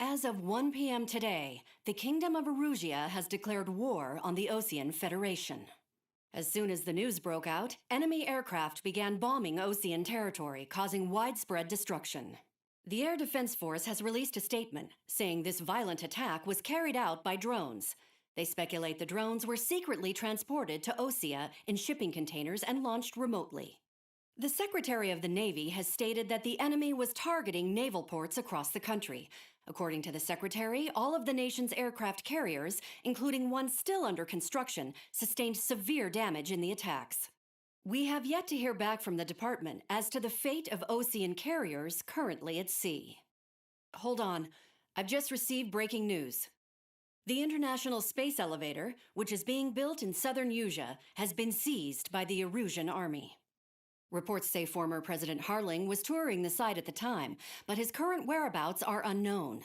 As of 1 p.m. today, the Kingdom of Erusia has declared war on the Osean Federation. As soon as the news broke out, enemy aircraft began bombing Osean territory, causing widespread destruction. The Air Defense Force has released a statement saying this violent attack was carried out by drones. They speculate the drones were secretly transported to Osea in shipping containers and launched remotely. The Secretary of the Navy has stated that the enemy was targeting naval ports across the country. According to the Secretary, all of the nation's aircraft carriers, including one still under construction, sustained severe damage in the attacks. We have yet to hear back from the department as to the fate of Osean carriers currently at sea. Hold on, I've just received breaking news. The International Space Elevator, which is being built in southern Usea, has been seized by the Erusian army. Reports say former President Harling was touring the site at the time, but his current whereabouts are unknown.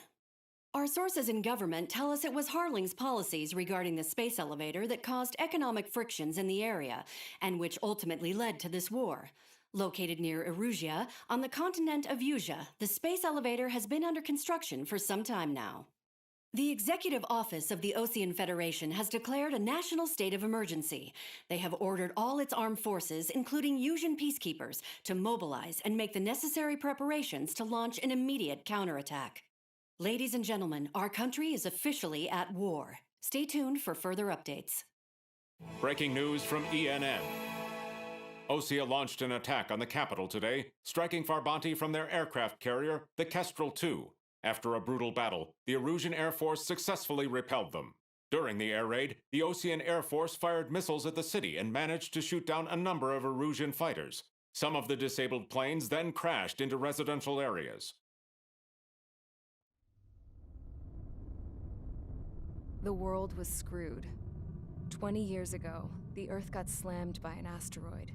Our sources in government tell us it was Harling's policies regarding the space elevator that caused economic frictions in the area, and which ultimately led to this war. Located near Erusia, on the continent of Usea, the space elevator has been under construction for some time now. The Executive Office of the Osean Federation has declared a national state of emergency. They have ordered all its armed forces, including Usian peacekeepers, to mobilize and make the necessary preparations to launch an immediate counterattack. Ladies and gentlemen, our country is officially at war. Stay tuned for further updates. Breaking news from ENN. Osea launched an attack on the capital today, striking Farbanti from their aircraft carrier, the Kestrel II. After a brutal battle, the Erusian Air Force successfully repelled them. During the air raid, the Osean Air Force fired missiles at the city and managed to shoot down a number of Erusian fighters. Some of the disabled planes then crashed into residential areas. The world was screwed. 20 years ago, the Earth got slammed by an asteroid.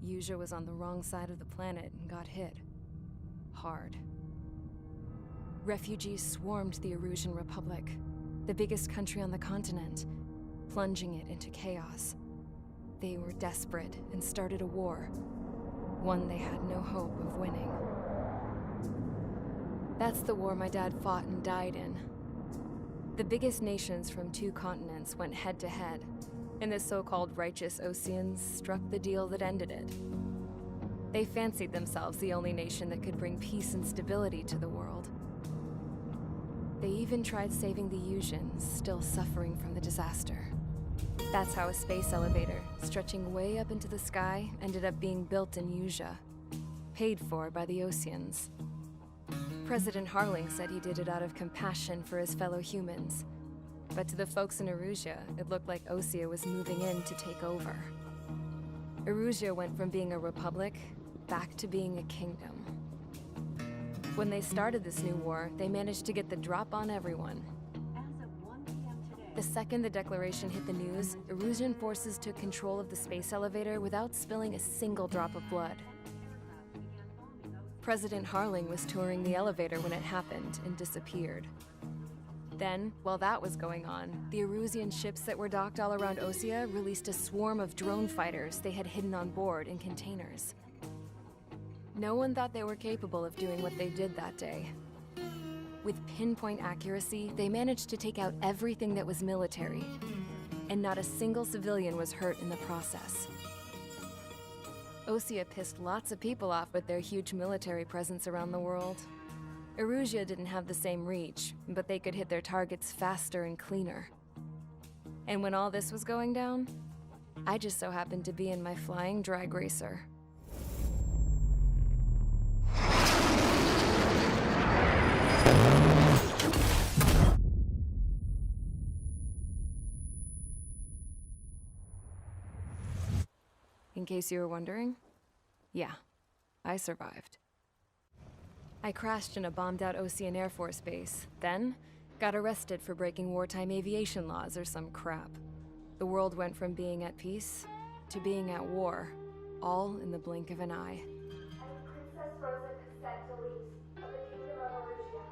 Usea was on the wrong side of the planet and got hit. Hard. Refugees swarmed the Erusian Republic, the biggest country on the continent, plunging it into chaos. They were desperate and started a war, one they had no hope of winning. That's the war my dad fought and died in. The biggest nations from 2 continents went head-to-head, and the so-called righteous Oseans struck the deal that ended it. They fancied themselves the only nation that could bring peace and stability to the world. They even tried saving the Usians, still suffering from the disaster. That's how a space elevator, stretching way up into the sky, ended up being built in Usea, paid for by the Oseans. President Harling said he did it out of compassion for his fellow humans. But to the folks in Erusia, it looked like Osea was moving in to take over. Erusia went from being a republic back to being a kingdom. When they started this new war, they managed to get the drop on everyone. As of 1 p.m. today, The second the declaration hit the news, Erusian forces took control of the space elevator without spilling a single drop of blood. President Harling was touring the elevator when it happened and disappeared. Then, while that was going on, the Erusian ships that were docked all around Osea released a swarm of drone fighters they had hidden on board in containers. No one thought they were capable of doing what they did that day. With pinpoint accuracy, they managed to take out everything that was military, and not a single civilian was hurt in the process. Osea pissed lots of people off with their huge military presence around the world. Erusia didn't have the same reach, but they could hit their targets faster and cleaner. And when all this was going down, I just so happened to be in my flying drag racer. In case you were wondering, yeah, I survived. I crashed in a bombed-out Osean Air Force base, then got arrested for breaking wartime aviation laws or some crap. The world went from being at peace to being at war, all in the blink of an eye. I'm Princess Rosa Cassette-Delise of the Kingdom of Erusia.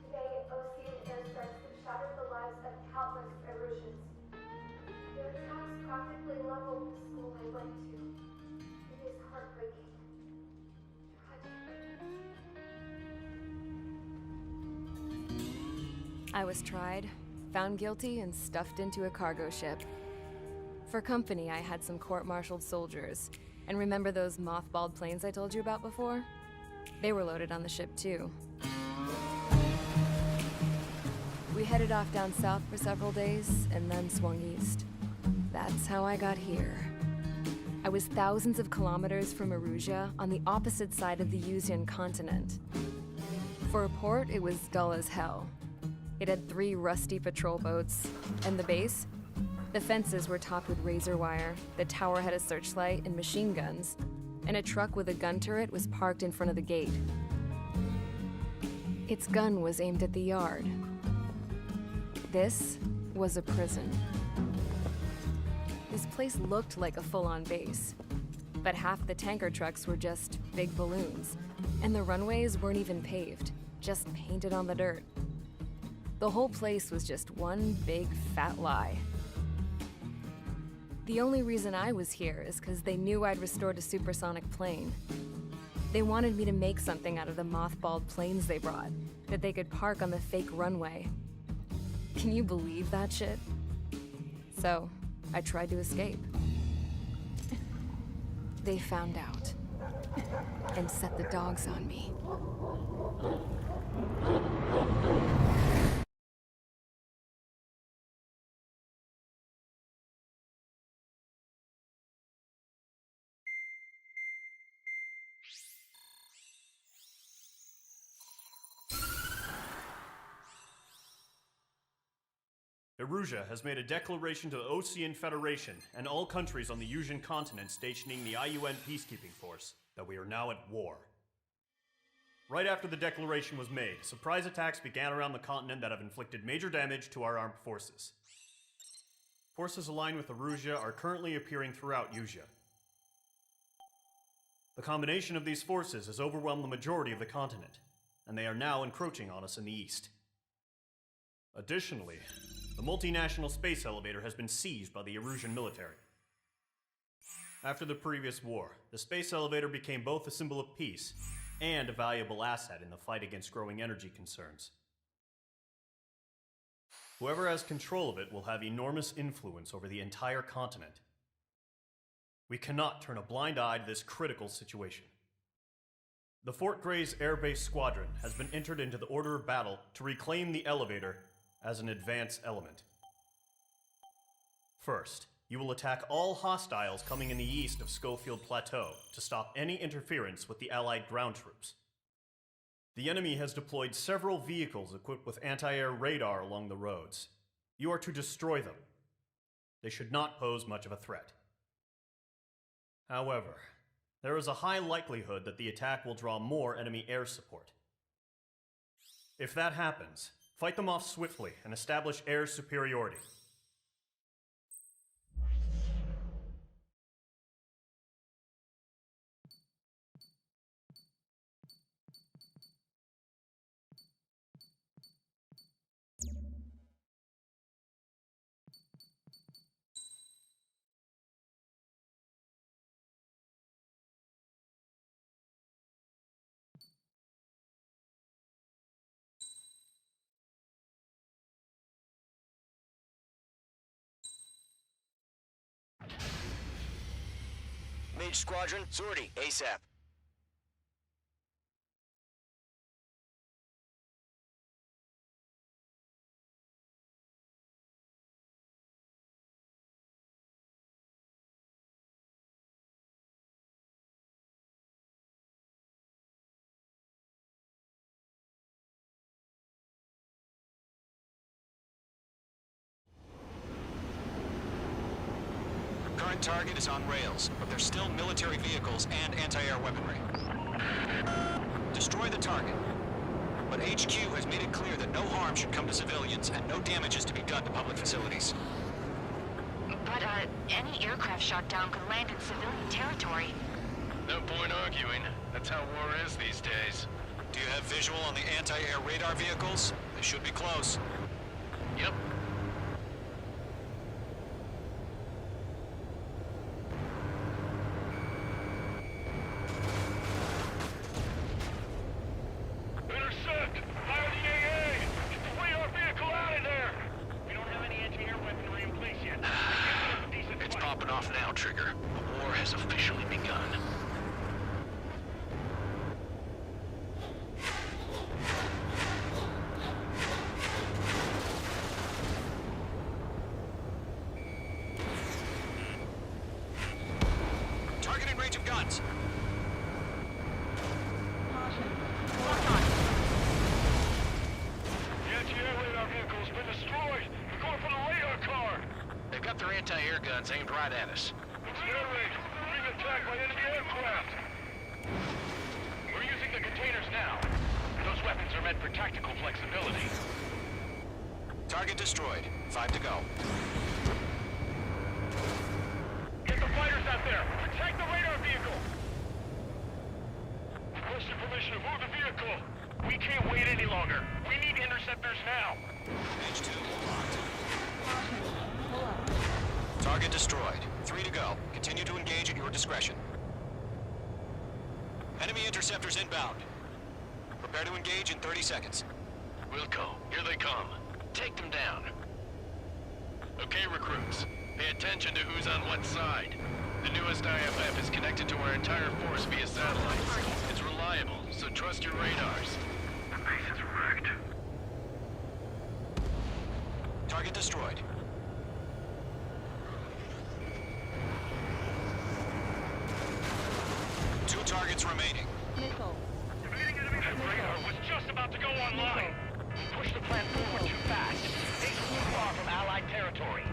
Today, Osean airstrikes have shattered the lives of countless Erusians. Their attacks practically leveled the school I went to. It is heartbreaking. Tragic. I was tried, found guilty, and stuffed into a cargo ship. For company, I had some court-martialed soldiers. And remember those mothballed planes I told you about before? They were loaded on the ship, too. We headed off down south for several days, and then swung east. That's how I got here. I was thousands of kilometers from Erusia, on the opposite side of the Yuzian continent. For a port, it was dull as hell. It had 3 rusty patrol boats, and the base? The fences were topped with razor wire, the tower had a searchlight and machine guns, and a truck with a gun turret was parked in front of the gate. Its gun was aimed at the yard. This was a prison. This place looked like a full-on base, but half the tanker trucks were just big balloons, and the runways weren't even paved, just painted on the dirt. The whole place was just one big fat lie. The only reason I was here is because they knew I'd restored a supersonic plane. They wanted me to make something out of the mothballed planes they brought, that they could park on the fake runway. Can you believe that shit? So, I tried to escape. They found out, and set the dogs on me. Erusia has made a declaration to the Osean Federation and all countries on the Yuzian continent stationing the IUN peacekeeping force that we are now at war. Right after the declaration was made, surprise attacks began around the continent that have inflicted major damage to our armed forces. Forces aligned with Erusia are currently appearing throughout Yusia. The combination of these forces has overwhelmed the majority of the continent, and they are now encroaching on us in the east. Additionally, the multinational space elevator has been seized by the Erusian military. After the previous war, the space elevator became both a symbol of peace and a valuable asset in the fight against growing energy concerns. Whoever has control of it will have enormous influence over the entire continent. We cannot turn a blind eye to this critical situation. The Fort Gray's Air Base Squadron has been entered into the order of battle to reclaim the elevator as an advance element. First, you will attack all hostiles coming in the east of Schofield Plateau to stop any interference with the Allied ground troops. The enemy has deployed several vehicles equipped with anti-air radar along the roads. You are to destroy them. They should not pose much of a threat. However, there is a high likelihood that the attack will draw more enemy air support. If that happens, fight them off swiftly and establish air superiority. Mage Squadron, sortie, ASAP. Current target is on rails, but there's still military vehicles and anti-air weaponry. Destroy the target. But HQ has made it clear that no harm should come to civilians and no damage is to be done to public facilities. But, any aircraft shot down could land in civilian territory. No point arguing. That's how war is these days. Do you have visual on the anti-air radar vehicles? They should be close. Yep. Intercept! Fire the AA! Flee our vehicle guns aimed right at us. It's air raid. We're being attacked by enemy aircraft. We're using the containers now. Those weapons are meant for tactical flexibility. Target destroyed. 5 to go. Get the fighters out there! Protect the radar vehicle! Requesting permission to move the vehicle. We can't wait any longer. We need interceptors now. H2 locked. Target destroyed. 3 to go. Continue to engage at your discretion. Enemy interceptors inbound. Prepare to engage in 30 seconds. Wilco, here they come. Take them down. Okay, recruits. Pay attention to who's on what side. The newest IFF is connected to our entire force via satellites. It's reliable, so trust your radars. The base is wrecked. Target destroyed. Two targets remaining. Missile. That radar was just about to go online. We pushed the plant forward too fast. They too far from Allied territory.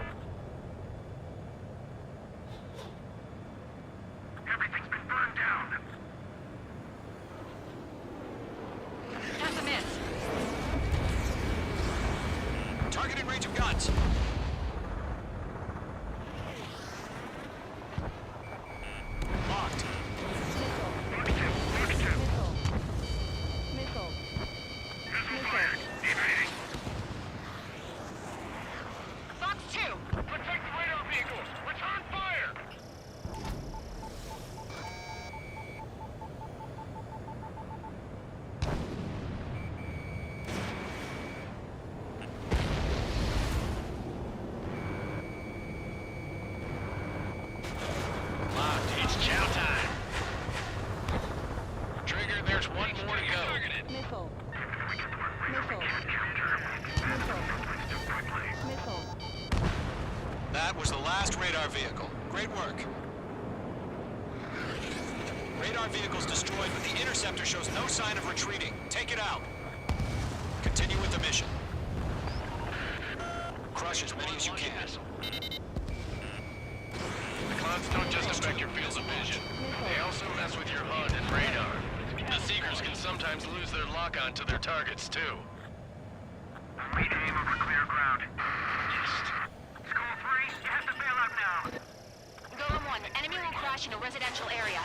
Everything's been burned down. That's a miss. Target in range of guns. Locked. Fox 2. Protect the radar vehicles! Return fire! Locked. It's chow time. Trigger, there's one more to go. Missile. That was the last radar vehicle. Great work. Radar vehicle's destroyed, but the interceptor shows no sign of retreating. Take it out. Continue with the mission. Crush as many as you can. The clouds don't just affect your field of vision. They also mess with your HUD and radar. The Seekers can sometimes lose their lock-on to their targets, too. We aim over clear ground. East. School 3, you have to bail out now. Golem 1, enemy will crash in a residential area.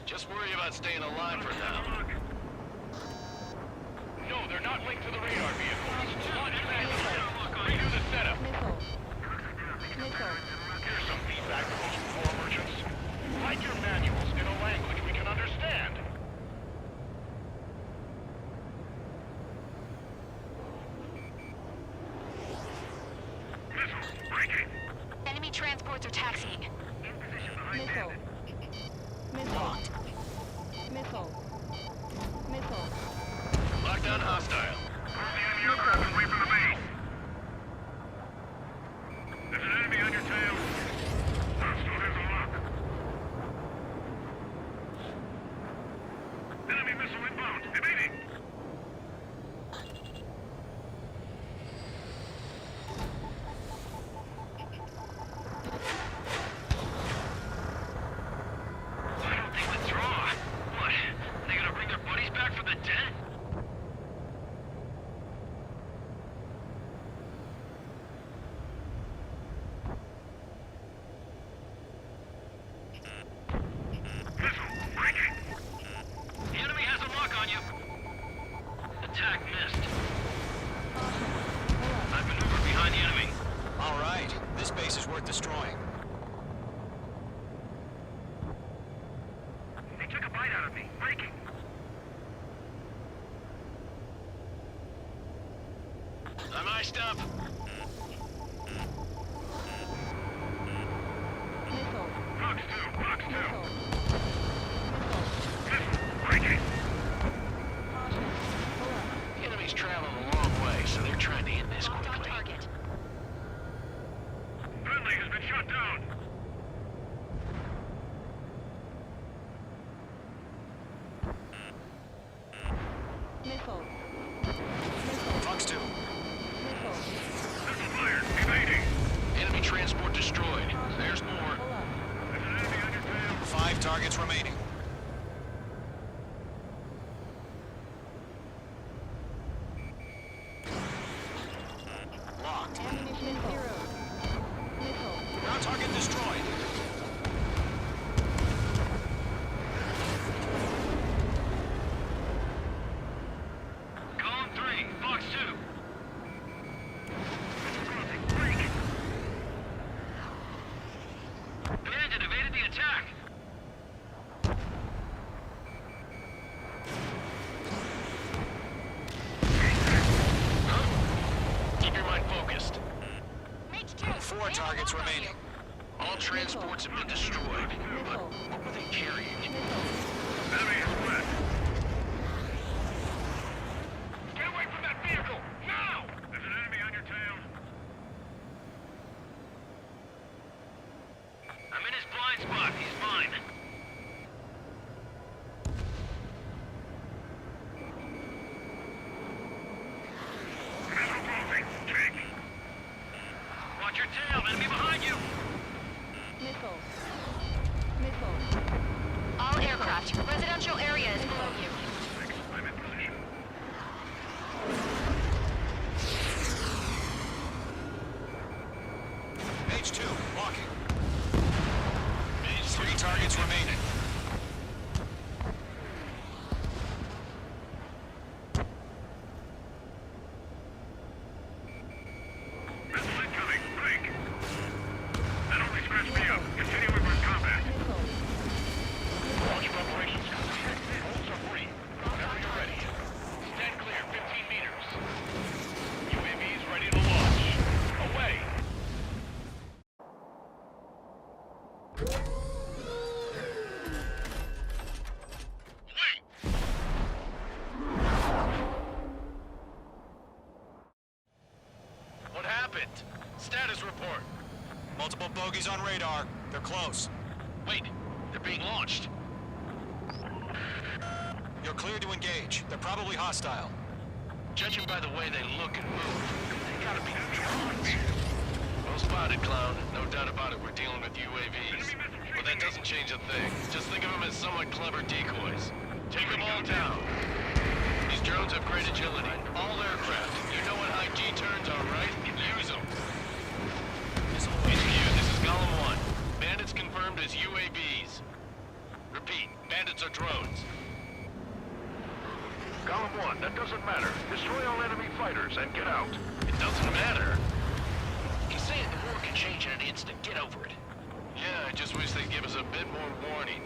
Just worry about staying alive for now. No, they're not linked to the radar vehicle. Launch manual. Redo the setup. Here's some feedback for those core merchants. Write your manuals in a language we can understand. Missile, breaking. Enemy transports are taxiing. In position behind bandit. Locked. Lockdown hostile. Pull the enemy aircraft away from the base. There's an enemy on your tail. Hostile has a lock. Enemy missile inbound. Evading. Why don't they withdraw? What? They gonna bring their buddies back from the dead? Missile, breaking. The enemy has a lock on you. Attack missed. I've maneuvered behind the enemy. All right. This base is worth destroying. They took a bite out of me. Breaking. I'm iced up. Box 2, box 2. Missile, breaking. The enemy's traveling a long way, so they're trying to end this Locked on quickly. target. Friendly has been shut down. Fox 2. Missile fired. Evading. Enemy Enemy transport destroyed. There's more. 5 targets remaining. Locked. Ground target destroyed. Column 3, Fox 2. Bandit evaded the attack. Huh? Keep your mind focused. 4 targets remaining. All transports have been destroyed. But what were they carrying? Enemy is split. Get away from that vehicle! Now! There's an enemy on your tail. I'm in his blind spot. He's mine. Missile moving. Take. Watch your tail. Enemy behind you. All aircraft, residential area is below you. I'm in position. H2, locking. 3 targets remaining. Missile incoming. Break. That only scratched me up. Continue with combat. Launch preparations complete. Holds are free. Whenever you're ready. Stand clear. 15 meters. UAVs ready to launch. Away. Wait. What happened? Status report. Multiple bogeys on radar. They're close. Wait, they're being launched. You're cleared to engage. They're probably hostile. Judging by the way they look and move, they gotta be drones. Well spotted, clown. No doubt about it, we're dealing with UAVs. But that doesn't change a thing. Just think of them as somewhat clever decoys. Take them all down. These drones have great agility. All aircraft. You know what high G turns are, right? Use them. HQ, this is Column 1. Bandits confirmed as UAVs. Repeat, bandits are drones. Column 1, that doesn't matter. Destroy all enemy fighters and get out. It doesn't matter? He's saying the war can change in an instant. Get over it. Yeah, I just wish they'd give us a bit more warning.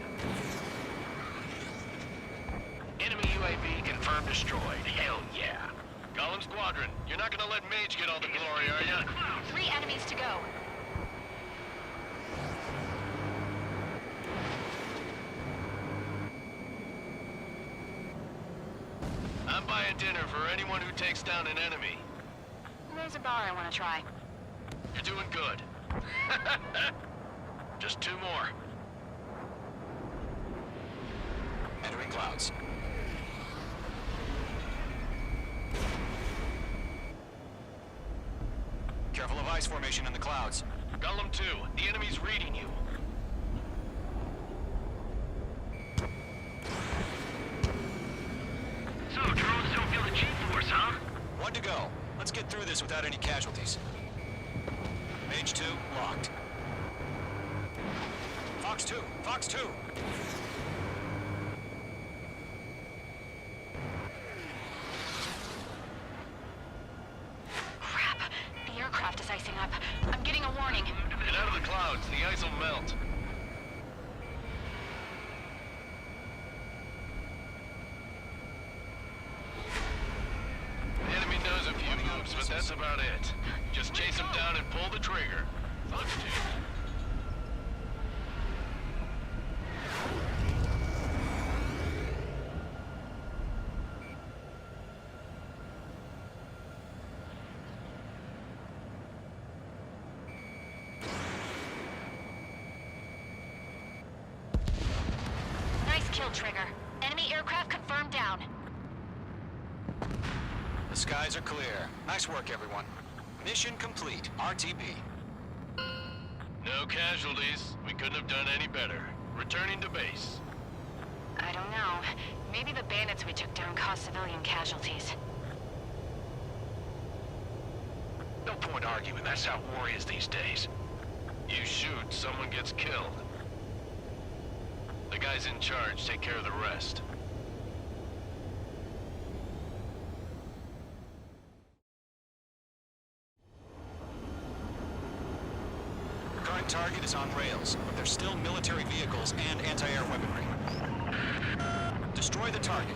Enemy UAV confirmed destroyed. Hell yeah. Column Squadron, you're not gonna let Mage get all the glory, are ya? 3 enemies to go. I'm buying dinner for anyone who takes down an enemy. There's a bar I want to try. You're doing good. Just 2 more. Entering clouds. Careful of ice formation in the clouds. Golem 2, the enemy's reading you. So, drones don't feel the G-force, huh? 1 to go. Let's get through this without any casualties. Mage 2, locked. Fox 2, Fox 2. Crap. The aircraft is icing up. I'm getting a warning. Get out of the clouds, the ice will melt. The enemy knows a few moves, but that's about it. Just chase him down and pull the trigger. Fox 2. Nice kill, Trigger. Enemy aircraft confirmed down. The skies are clear. Nice work, everyone. Mission complete. RTB. No casualties. We couldn't have done any better. Returning to base. I don't know. Maybe the bandits we took down caused civilian casualties. No point arguing. That's how war is these days. You shoot, someone gets killed. The guys in charge take care of the rest. Current target is on rails, but there's still military vehicles and anti-air weaponry. Destroy the target.